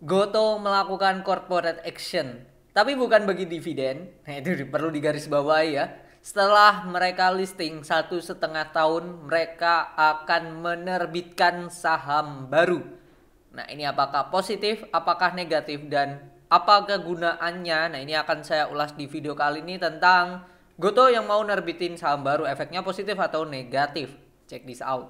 Goto melakukan corporate action, tapi bukan bagi dividen. Nah, itu perlu digarisbawahi ya. Setelah mereka listing 1,5 tahun, mereka akan menerbitkan saham baru. Nah, ini apakah positif, apakah negatif, dan apa kegunaannya? Nah, ini akan saya ulas di video kali ini tentang Goto yang mau nerbitin saham baru, efeknya positif atau negatif. Check this out.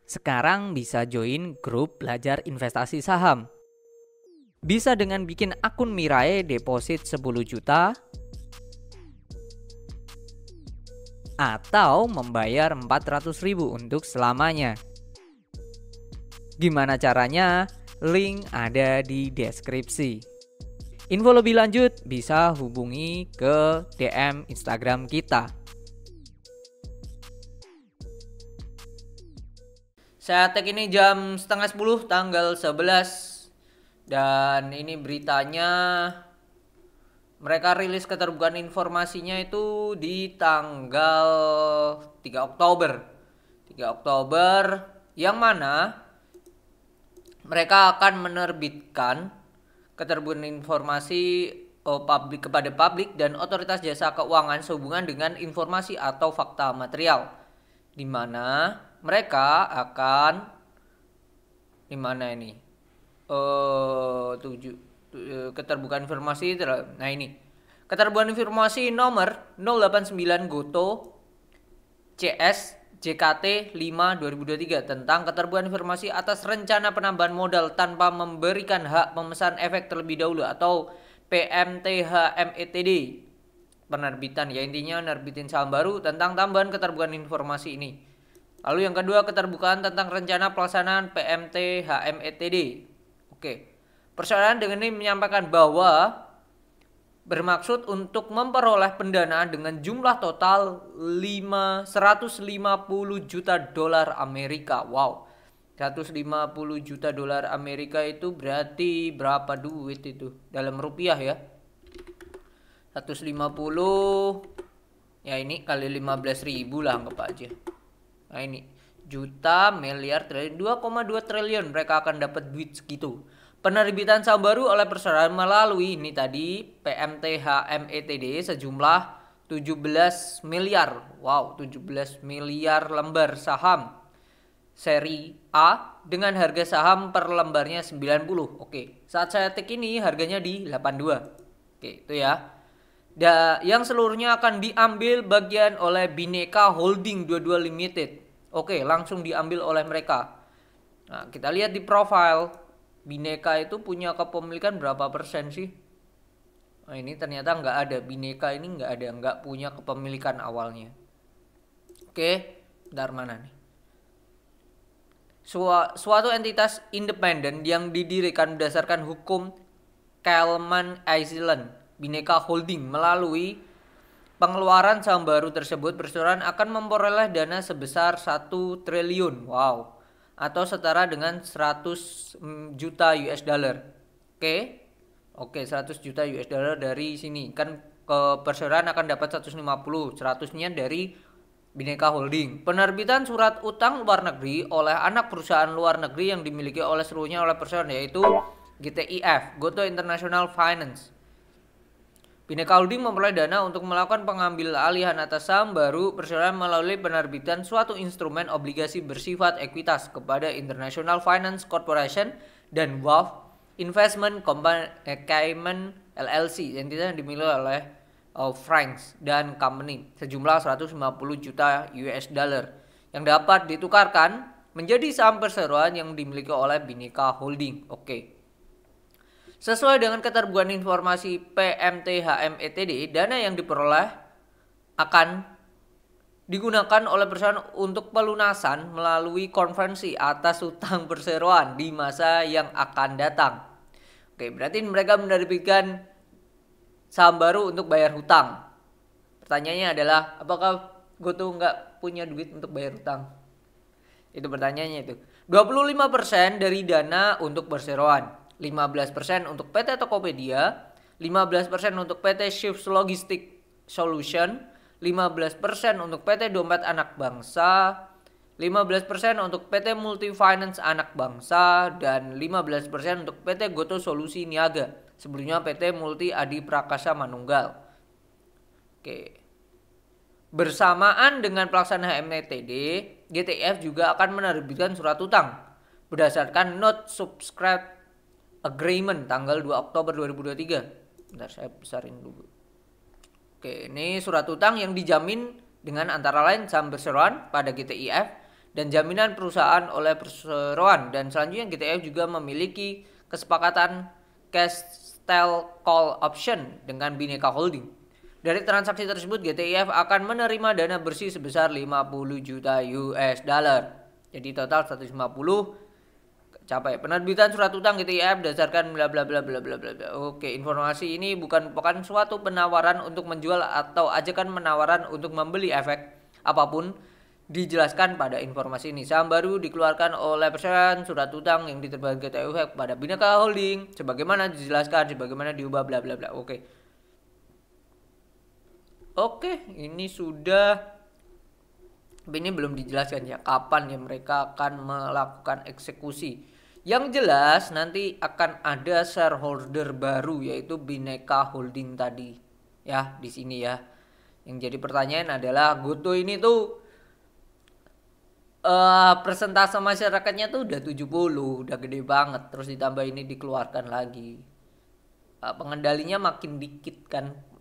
Sekarang bisa join grup belajar investasi saham. Bisa dengan bikin akun Mirai deposit 10 juta atau membayar 400.000 untuk selamanya. Gimana caranya? Link ada di deskripsi. Info lebih lanjut bisa hubungi ke DM Instagram kita. Saya tag ini jam 9:30 tanggal 11. Dan ini beritanya, mereka rilis keterbukaan informasinya itu di tanggal 3 Oktober. 3 Oktober yang mana mereka akan menerbitkan keterbukaan informasi publik kepada publik dan otoritas jasa keuangan sehubungan dengan informasi atau fakta material, di mana mereka akan keterbukaan informasi. Nah, ini keterbukaan informasi nomor 089 Goto CS JKT 5 2023 tentang keterbukaan informasi atas rencana penambahan modal tanpa memberikan hak pemesan efek terlebih dahulu atau PMTH-METD. Penerbitan, ya intinya nerbitin saham baru tentang tambahan keterbukaan informasi ini. Lalu yang kedua, keterbukaan tentang rencana pelaksanaan PMTH-METD. Oke. Persoalan dengan ini menyampaikan bahwa bermaksud untuk memperoleh pendanaan dengan jumlah total 150 juta dolar Amerika. Wow. 150 juta dolar Amerika itu berarti berapa duit itu dalam rupiah ya? 150 ya ini kali 15.000 lah anggap aja. Nah, ini juta, miliar, triliun, 2,2 triliun mereka akan dapat duit segitu. Penerbitan saham baru oleh perusahaan melalui ini tadi PMTH-METD sejumlah 17 miliar. Wow, 17 miliar lembar saham seri A dengan harga saham per lembarnya 90. Oke, saat saya tik ini harganya di 82. Oke, itu ya. Yang seluruhnya akan diambil bagian oleh Bhinneka Holding 22 Limited. Oke, langsung diambil oleh mereka. Nah, kita lihat di profile Bhinneka itu punya kepemilikan berapa persen sih? Nah, ini ternyata nggak ada. Bhinneka ini nggak punya kepemilikan awalnya. Oke, bentar mana nih? Suatu entitas independen yang didirikan berdasarkan hukum Cayman Island, Bhinneka Holding melalui pengeluaran saham baru tersebut perseroan akan memperoleh dana sebesar 1 triliun. Wow. Atau setara dengan 100 juta US dollar. Oke, 100 juta US dollar dari sini. Kan ke perseroan akan dapat 150, 100-nya dari Bhinneka Holding. Penerbitan surat utang luar negeri oleh anak perusahaan luar negeri yang dimiliki oleh seluruhnya oleh perseroan yaitu GTIF, Goto International Finance. Bhinneka Holding memperoleh dana untuk melakukan pengambil alihan atas saham baru perseroan melalui penerbitan suatu instrumen obligasi bersifat ekuitas kepada International Finance Corporation dan WAF Investment Cayman LLC yang dimiliki oleh Franks dan Company sejumlah 150 juta US dollar yang dapat ditukarkan menjadi saham perseroan yang dimiliki oleh Bhinneka Holding. Oke. Sesuai dengan keterbukaan informasi PMTH-METD, dana yang diperoleh akan digunakan oleh perusahaan untuk pelunasan melalui konvensi atas hutang perseroan di masa yang akan datang. Oke, berarti mereka menerbitkan saham baru untuk bayar hutang. Pertanyaannya adalah, apakah Goto nggak punya duit untuk bayar hutang? Itu pertanyaannya itu. 25% dari dana untuk perseroan. 15% untuk PT Tokopedia, 15% untuk PT Shift Logistic Solution, 15% untuk PT Dompet Anak Bangsa, 15% untuk PT Multi Finance Anak Bangsa, dan 15% untuk PT Goto Solusi Niaga. Sebelumnya PT Multi Adi Prakasa Manunggal. Oke. Bersamaan dengan pelaksanaan HMTD, GTIF juga akan menerbitkan surat utang berdasarkan Note Subscribe Agreement tanggal 2 Oktober 2023. Bentar, saya besarin dulu. Oke, ini surat utang yang dijamin dengan antara lain saham perseroan pada GTIF dan jaminan perusahaan oleh perseroan, dan selanjutnya GTIF juga memiliki kesepakatan Castel Call Option dengan Bhinneka Holding. Dari transaksi tersebut GTIF akan menerima dana bersih sebesar 50 juta US dollar. Jadi total 150 capai. Penerbitan surat utang GTIF berdasarkan bla bla bla bla bla bla. Oke, informasi ini bukan merupakan suatu penawaran untuk menjual atau ajakan menawaran untuk membeli efek apapun dijelaskan pada informasi ini. Saham baru dikeluarkan oleh perseroan surat utang yang diterbitkan GTIF kepada Bhinneka Holding sebagaimana dijelaskan, sebagaimana diubah bla bla bla. Oke, ini sudah. Tapi ini belum dijelaskan ya kapan ya mereka akan melakukan eksekusi. Yang jelas nanti akan ada shareholder baru yaitu Bhinneka Holding tadi. Ya, di sini ya. Yang jadi pertanyaan adalah Goto ini tuh persentase masyarakatnya tuh udah 70, udah gede banget. Terus ditambah ini dikeluarkan lagi. Pengendalinya makin dikit kan.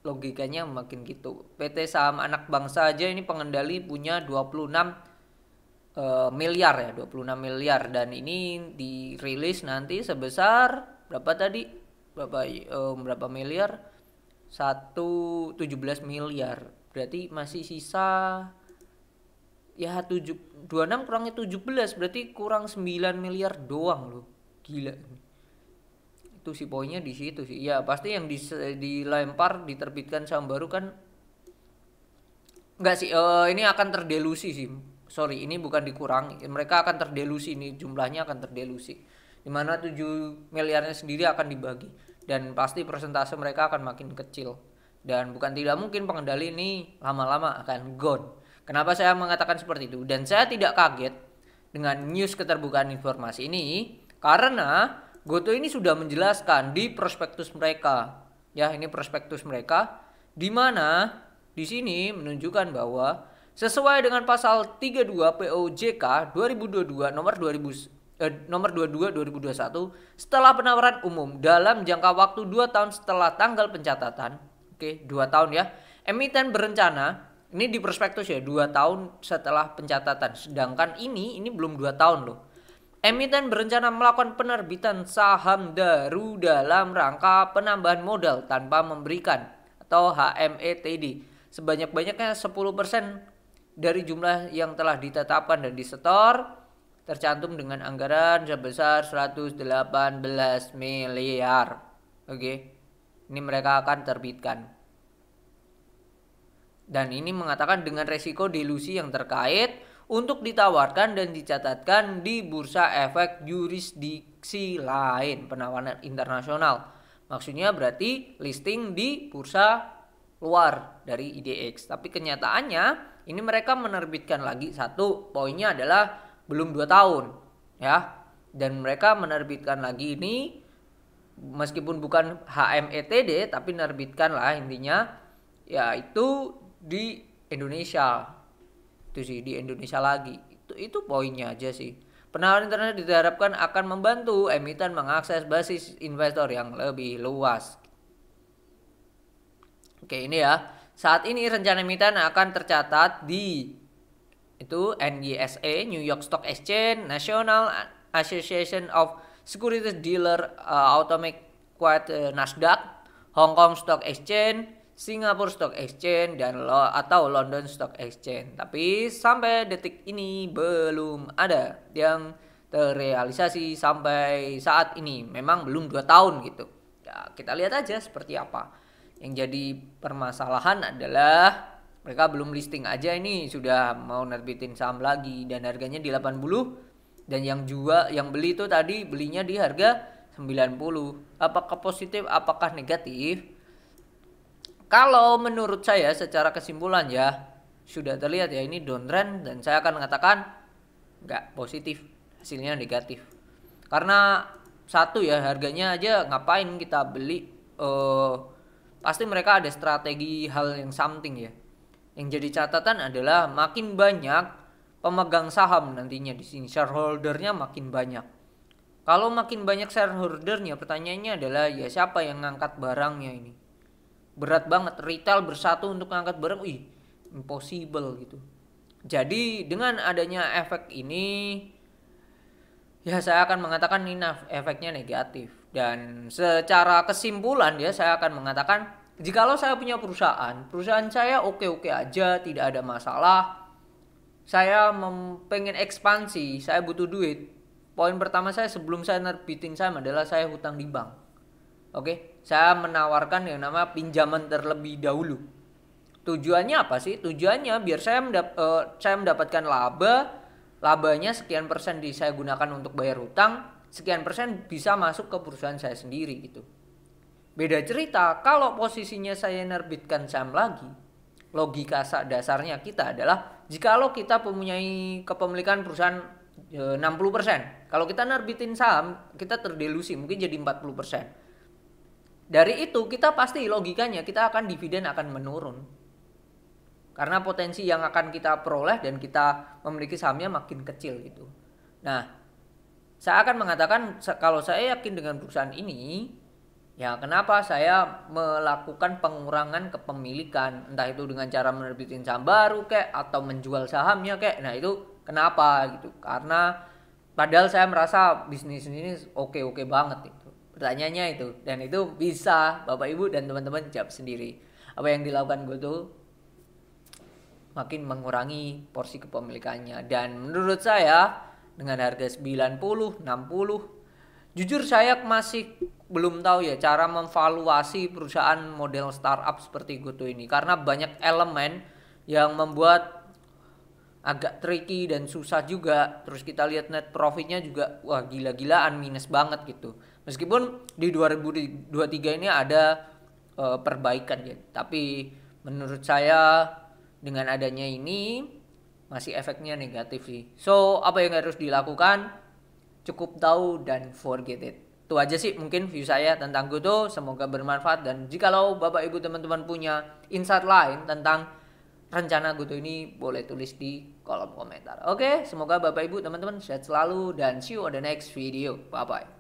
Logikanya makin gitu. PT Saham Anak Bangsa aja ini pengendali punya 26 miliar ya, 26 miliar, dan ini dirilis nanti sebesar berapa tadi? Berapa miliar? 17 miliar. Berarti masih sisa ya 26 kurangnya 17, berarti kurang 9 miliar doang loh. Gila. Itu sih poinnya di situ sih. Ya, pasti yang dilempar diterbitkan saham baru kan enggak sih, ini akan terdelusi sih. Sorry, ini bukan dikurangi. Mereka akan terdelusi, ini jumlahnya akan terdelusi. Dimana 7 miliarnya sendiri akan dibagi. Dan pasti persentase mereka akan makin kecil. Dan bukan tidak mungkin pengendali ini lama-lama akan gone. Kenapa saya mengatakan seperti itu? Dan saya tidak kaget dengan news keterbukaan informasi ini. Karena Goto ini sudah menjelaskan di prospektus mereka. Ya, ini prospektus mereka. Dimana di sini menunjukkan bahwa sesuai dengan pasal 32 POJK 2022 nomor 22 2021, setelah penawaran umum dalam jangka waktu 2 tahun setelah tanggal pencatatan, 2 tahun ya, emiten berencana, ini di prospektus ya, 2 tahun setelah pencatatan, sedangkan ini belum 2 tahun loh. Emiten berencana melakukan penerbitan saham baru dalam rangka penambahan modal tanpa memberikan atau HMETD sebanyak-banyaknya 10% dari jumlah yang telah ditetapkan dan disetor, tercantum dengan anggaran sebesar 118 miliar. Oke. Ini mereka akan terbitkan. Dan ini mengatakan dengan resiko delusi yang terkait untuk ditawarkan dan dicatatkan di bursa efek jurisdiksi lain penawaran internasional. Maksudnya berarti listing di bursa luar dari IDX. Tapi kenyataannya ini mereka menerbitkan lagi, satu poinnya adalah belum 2 tahun ya. Dan mereka menerbitkan lagi ini meskipun bukan HMETD tapi menerbitkan lah intinya yaitu di Indonesia. Itu sih di Indonesia lagi. Itu poinnya aja sih. Penawaran internet diharapkan akan membantu emiten mengakses basis investor yang lebih luas. Oke, ini ya. Saat ini rencana emiten akan tercatat di itu NYSE, New York Stock Exchange, National Association of Securities Dealer, Atomic Quote, Nasdaq, Hong Kong Stock Exchange, Singapore Stock Exchange, dan atau London Stock Exchange. Tapi sampai detik ini belum ada yang terrealisasi sampai saat ini. Memang belum 2 tahun gitu. Ya, kita lihat aja seperti apa. Yang jadi permasalahan adalah mereka belum listing aja ini sudah mau nerbitin saham lagi dan harganya di 80, dan yang beli itu tadi belinya di harga 90. Apakah positif, apakah negatif? Kalau menurut saya secara kesimpulan ya, sudah terlihat ya ini downtrend, dan saya akan mengatakan nggak positif, hasilnya negatif. Karena satu ya, harganya aja ngapain kita beli, pasti mereka ada strategi hal yang something ya. Yang jadi catatan adalah makin banyak pemegang saham nantinya di sini, shareholdernya makin banyak. Kalau makin banyak shareholdernya, pertanyaannya adalah ya siapa yang ngangkat barangnya ini? Berat banget retail bersatu untuk ngangkat barang, impossible gitu. Jadi dengan adanya efek ini, ya saya akan mengatakan ini efeknya negatif. Dan secara kesimpulan ya saya akan mengatakan, jikalau saya punya perusahaan saya oke-oke aja, tidak ada masalah. Saya pengen ekspansi, saya butuh duit. Poin pertama saya sebelum saya nerbitin saham adalah saya hutang di bank. Oke, saya menawarkan yang nama pinjaman terlebih dahulu. Tujuannya apa sih? Tujuannya biar saya mendapatkan labanya sekian persen saya gunakan untuk bayar hutang, sekian persen bisa masuk ke perusahaan saya sendiri gitu. Beda cerita kalau posisinya saya nerbitkan saham lagi, logika dasarnya kita adalah jikalau kita mempunyai kepemilikan perusahaan 60%, kalau kita nerbitin saham kita terdelusi mungkin jadi 40%. Dari itu kita pasti logikanya kita akan dividen akan menurun. Karena potensi yang akan kita peroleh dan kita memiliki sahamnya makin kecil gitu. Nah, saya akan mengatakan kalau saya yakin dengan perusahaan ini, ya kenapa saya melakukan pengurangan kepemilikan, entah itu dengan cara menerbitin saham baru kek atau menjual sahamnya kek. Nah, itu kenapa gitu? Karena padahal saya merasa bisnis ini oke-oke banget itu. Pertanyaannya itu, dan itu bisa Bapak Ibu dan teman-teman jawab sendiri. Apa yang dilakukan gue tuh makin mengurangi porsi kepemilikannya. Dan menurut saya dengan harga 90, 60, jujur saya masih belum tahu ya cara memvaluasi perusahaan model startup seperti GoTo ini, karena banyak elemen yang membuat agak tricky dan susah juga. Terus kita lihat net profitnya juga wah gila-gilaan, minus banget gitu. Meskipun di 2023 ini ada perbaikan ya, tapi menurut saya dengan adanya ini masih efeknya negatif sih. So apa yang harus dilakukan? Cukup tahu dan forget it. Itu aja sih mungkin view saya tentang GoTo. Semoga bermanfaat, dan jikalau Bapak Ibu teman-teman punya insight lain tentang rencana GoTo ini boleh tulis di kolom komentar. Oke, semoga Bapak Ibu teman-teman sehat selalu dan see you on the next video. Bye bye.